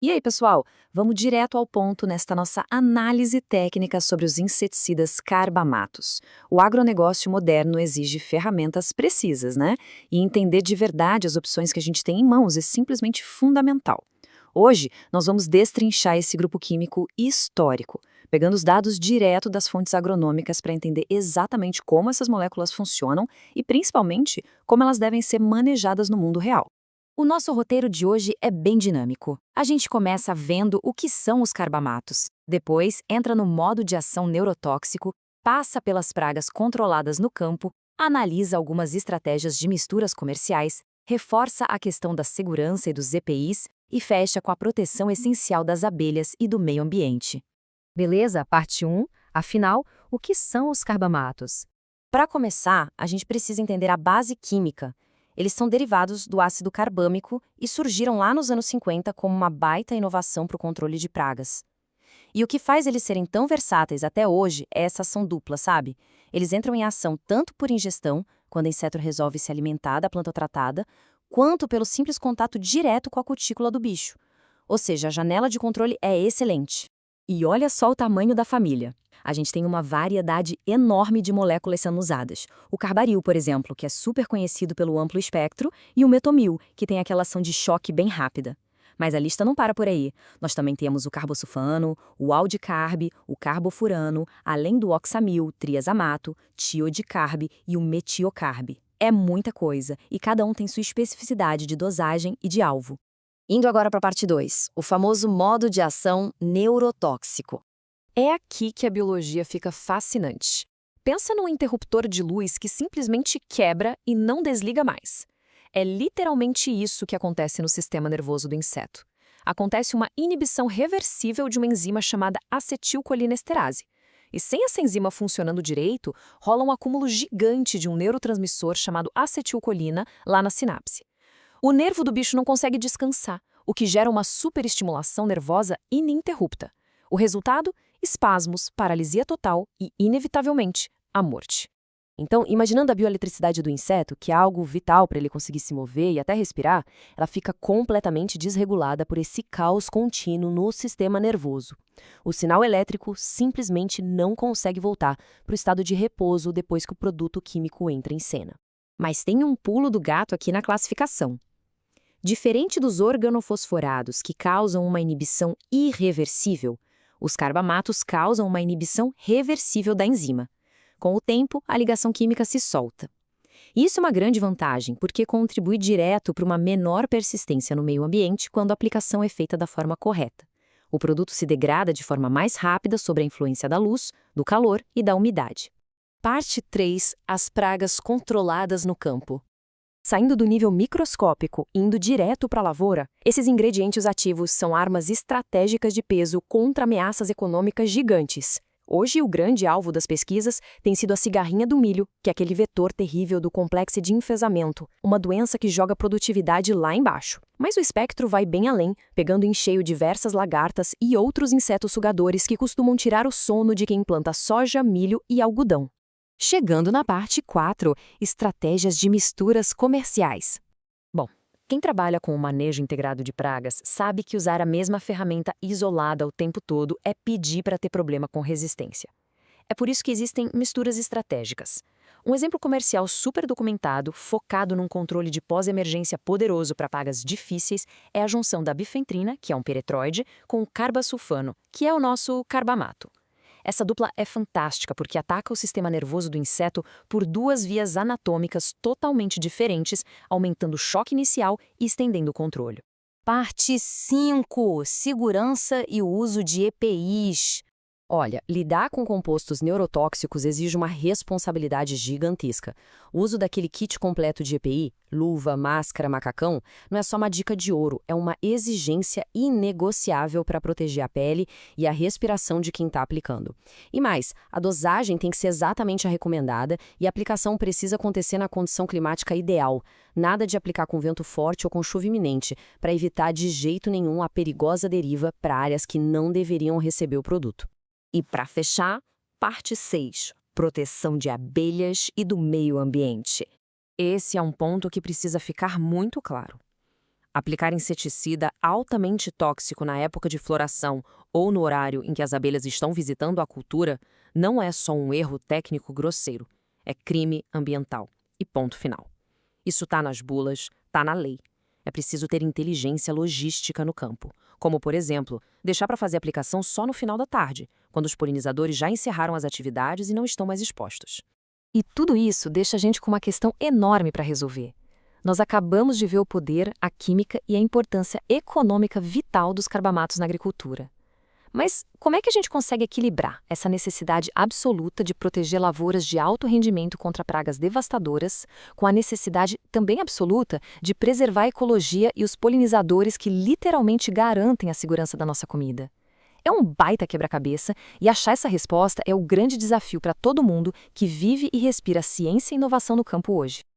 E aí, pessoal, vamos direto ao ponto nesta nossa análise técnica sobre os inseticidas carbamatos. O agronegócio moderno exige ferramentas precisas, né? E entender de verdade as opções que a gente tem em mãos é simplesmente fundamental. Hoje, nós vamos destrinchar esse grupo químico histórico, pegando os dados direto das fontes agronômicas para entender exatamente como essas moléculas funcionam e, principalmente, como elas devem ser manejadas no mundo real. O nosso roteiro de hoje é bem dinâmico. A gente começa vendo o que são os carbamatos, depois entra no modo de ação neurotóxico, passa pelas pragas controladas no campo, analisa algumas estratégias de misturas comerciais, reforça a questão da segurança e dos EPIs e fecha com a proteção essencial das abelhas e do meio ambiente. Beleza? Parte 1. Afinal, o que são os carbamatos? Para começar, a gente precisa entender a base química. Eles são derivados do ácido carbâmico e surgiram lá nos anos 50 como uma baita inovação para o controle de pragas. E o que faz eles serem tão versáteis até hoje é essa ação dupla, sabe? Eles entram em ação tanto por ingestão, quando o inseto resolve se alimentar da planta tratada, quanto pelo simples contato direto com a cutícula do bicho. Ou seja, a janela de controle é excelente. E olha só o tamanho da família. A gente tem uma variedade enorme de moléculas sendo usadas. O carbaril, por exemplo, que é super conhecido pelo amplo espectro, e o metomil, que tem aquela ação de choque bem rápida. Mas a lista não para por aí. Nós também temos o carbosulfano, o aldicarb, o carbofurano, além do oxamil, triazamato, tiodicarb e o metiocarb. É muita coisa, e cada um tem sua especificidade de dosagem e de alvo. Indo agora para a parte 2, o famoso modo de ação neurotóxico. É aqui que a biologia fica fascinante. Pensa num interruptor de luz que simplesmente quebra e não desliga mais. É literalmente isso que acontece no sistema nervoso do inseto. Acontece uma inibição reversível de uma enzima chamada acetilcolinesterase. E sem essa enzima funcionando direito, rola um acúmulo gigante de um neurotransmissor chamado acetilcolina lá na sinapse. O nervo do bicho não consegue descansar, o que gera uma superestimulação nervosa ininterrupta. O resultado? Espasmos, paralisia total e, inevitavelmente, a morte. Então, imaginando a bioeletricidade do inseto, que é algo vital para ele conseguir se mover e até respirar, ela fica completamente desregulada por esse caos contínuo no sistema nervoso. O sinal elétrico simplesmente não consegue voltar para o estado de repouso depois que o produto químico entra em cena. Mas tem um pulo do gato aqui na classificação. Diferente dos organofosforados, que causam uma inibição irreversível, os carbamatos causam uma inibição reversível da enzima. Com o tempo, a ligação química se solta. Isso é uma grande vantagem, porque contribui direto para uma menor persistência no meio ambiente quando a aplicação é feita da forma correta. O produto se degrada de forma mais rápida sob a influência da luz, do calor e da umidade. Parte 3. As pragas controladas no campo. Saindo do nível microscópico e indo direto para a lavoura, esses ingredientes ativos são armas estratégicas de peso contra ameaças econômicas gigantes. Hoje, o grande alvo das pesquisas tem sido a cigarrinha do milho, que é aquele vetor terrível do complexo de enfesamento, uma doença que joga a produtividade lá embaixo. Mas o espectro vai bem além, pegando em cheio diversas lagartas e outros insetos sugadores que costumam tirar o sono de quem planta soja, milho e algodão. Chegando na parte 4, estratégias de misturas comerciais. Bom, quem trabalha com o manejo integrado de pragas sabe que usar a mesma ferramenta isolada o tempo todo é pedir para ter problema com resistência. É por isso que existem misturas estratégicas. Um exemplo comercial super documentado, focado num controle de pós-emergência poderoso para pragas difíceis, é a junção da bifentrina, que é um piretroide, com o carbasulfano, que é o nosso carbamato. Essa dupla é fantástica porque ataca o sistema nervoso do inseto por duas vias anatômicas totalmente diferentes, aumentando o choque inicial e estendendo o controle. Parte 5. Segurança e o uso de EPIs. Olha, lidar com compostos neurotóxicos exige uma responsabilidade gigantesca. O uso daquele kit completo de EPI, luva, máscara, macacão, não é só uma dica de ouro, é uma exigência inegociável para proteger a pele e a respiração de quem está aplicando. E mais, a dosagem tem que ser exatamente a recomendada e a aplicação precisa acontecer na condição climática ideal. Nada de aplicar com vento forte ou com chuva iminente, para evitar de jeito nenhum a perigosa deriva para áreas que não deveriam receber o produto. E para fechar, parte 6, proteção de abelhas e do meio ambiente. Esse é um ponto que precisa ficar muito claro. Aplicar inseticida altamente tóxico na época de floração ou no horário em que as abelhas estão visitando a cultura não é só um erro técnico grosseiro, é crime ambiental. E ponto final. Isso está nas bulas, está na lei. É preciso ter inteligência logística no campo, como, por exemplo, deixar para fazer a aplicação só no final da tarde, quando os polinizadores já encerraram as atividades e não estão mais expostos. E tudo isso deixa a gente com uma questão enorme para resolver. Nós acabamos de ver o poder, a química e a importância econômica vital dos carbamatos na agricultura. Mas como é que a gente consegue equilibrar essa necessidade absoluta de proteger lavouras de alto rendimento contra pragas devastadoras, com a necessidade também absoluta de preservar a ecologia e os polinizadores que literalmente garantem a segurança da nossa comida? É um baita quebra-cabeça e achar essa resposta é o grande desafio para todo mundo que vive e respira ciência e inovação no campo hoje.